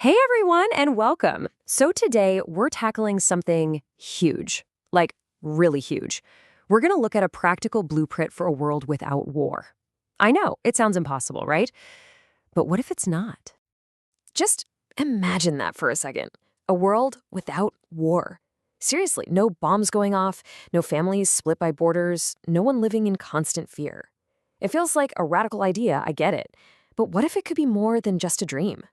Hey everyone, and welcome. So today we're tackling something huge, like really huge. We're going to look at a practical blueprint for a world without war. I know, it sounds impossible, right? But what if it's not? Just imagine that for a second. A world without war. Seriously, no bombs going off, no families split by borders, no one living in constant fear. It feels like a radical idea, I get it. But what if it could be more than just a dream?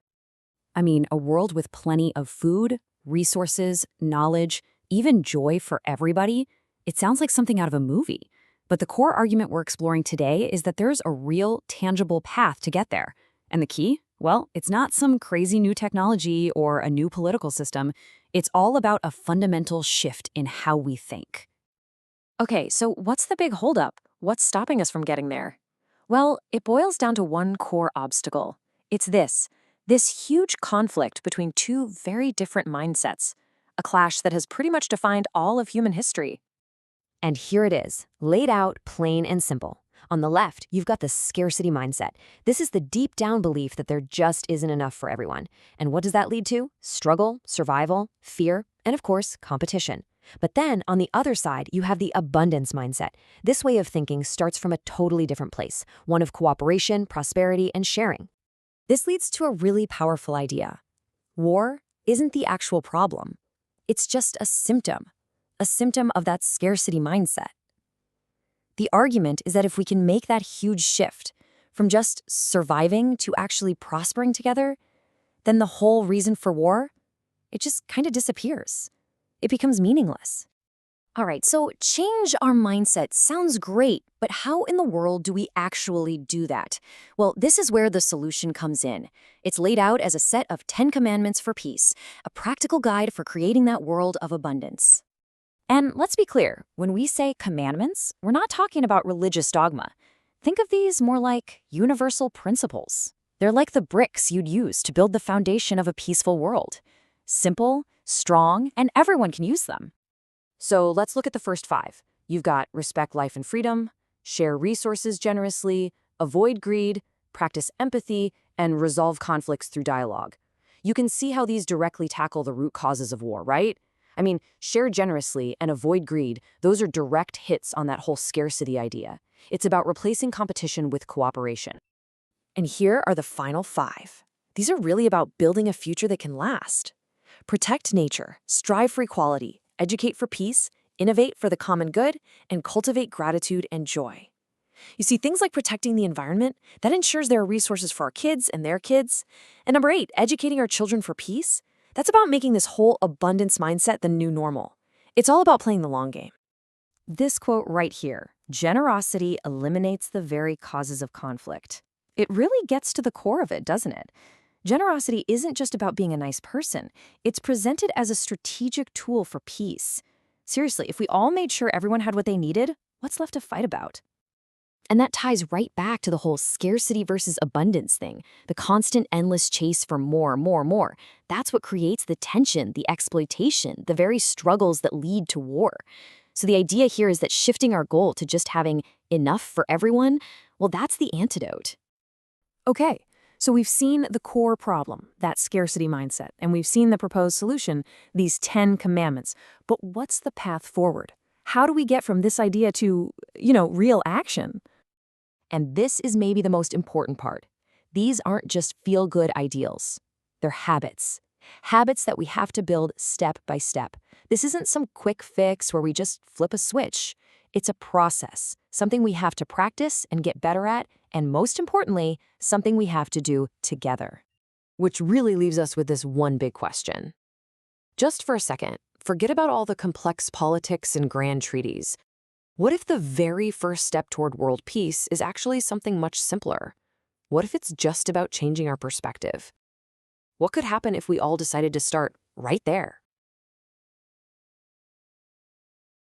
I mean, a world with plenty of food, resources, knowledge, even joy for everybody. It sounds like something out of a movie. But the core argument we're exploring today is that there's a real, tangible path to get there. And the key? Well, it's not some crazy new technology or a new political system. It's all about a fundamental shift in how we think. Okay, so what's the big holdup? What's stopping us from getting there? Well, it boils down to one core obstacle. It's this huge conflict between two very different mindsets, a clash that has pretty much defined all of human history. And here it is, laid out plain and simple. On the left, you've got the scarcity mindset. This is the deep down belief that there just isn't enough for everyone. And what does that lead to? Struggle, survival, fear, and of course, competition. But then, on the other side, you have the abundance mindset. This way of thinking starts from a totally different place, one of cooperation, prosperity, and sharing. This leads to a really powerful idea. War isn't the actual problem. It's just a symptom of that scarcity mindset. The argument is that if we can make that huge shift from just surviving to actually prospering together, then the whole reason for war, it just kind of disappears. It becomes meaningless. All right, so change our mindset sounds great, but how in the world do we actually do that? Well, this is where the solution comes in. It's laid out as a set of 10 commandments for peace, a practical guide for creating that world of abundance. And let's be clear, when we say commandments, we're not talking about religious dogma. Think of these more like universal principles. They're like the bricks you'd use to build the foundation of a peaceful world. Simple, strong, and everyone can use them. So let's look at the first 5. You've got respect life and freedom, share resources generously, avoid greed, practice empathy, and resolve conflicts through dialogue. You can see how these directly tackle the root causes of war, right? I mean, share generously and avoid greed, those are direct hits on that whole scarcity idea. It's about replacing competition with cooperation. And here are the final 5. These are really about building a future that can last. Protect nature, strive for equality, educate for peace, innovate for the common good, and cultivate gratitude and joy. You see, things like protecting the environment, that ensures there are resources for our kids and their kids. And number 8, educating our children for peace, that's about making this whole abundance mindset the new normal. It's all about playing the long game. This quote right here, generosity eliminates the very causes of conflict. It really gets to the core of it, doesn't it? Generosity isn't just about being a nice person. It's presented as a strategic tool for peace. Seriously, if we all made sure everyone had what they needed, what's left to fight about? And that ties right back to the whole scarcity versus abundance thing, the constant endless chase for more, more, more. That's what creates the tension, the exploitation, the very struggles that lead to war. So the idea here is that shifting our goal to just having enough for everyone, well, that's the antidote. Okay. So we've seen the core problem, that scarcity mindset, and we've seen the proposed solution, these 10 commandments. But what's the path forward? How do we get from this idea to, real action? And this is maybe the most important part. These aren't just feel-good ideals. They're habits. Habits that we have to build step by step. This isn't some quick fix where we just flip a switch. It's a process, something we have to practice and get better at, and most importantly, something we have to do together. Which really leaves us with this one big question. Just for a second, forget about all the complex politics and grand treaties. What if the very first step toward world peace is actually something much simpler? What if it's just about changing our perspective? What could happen if we all decided to start right there,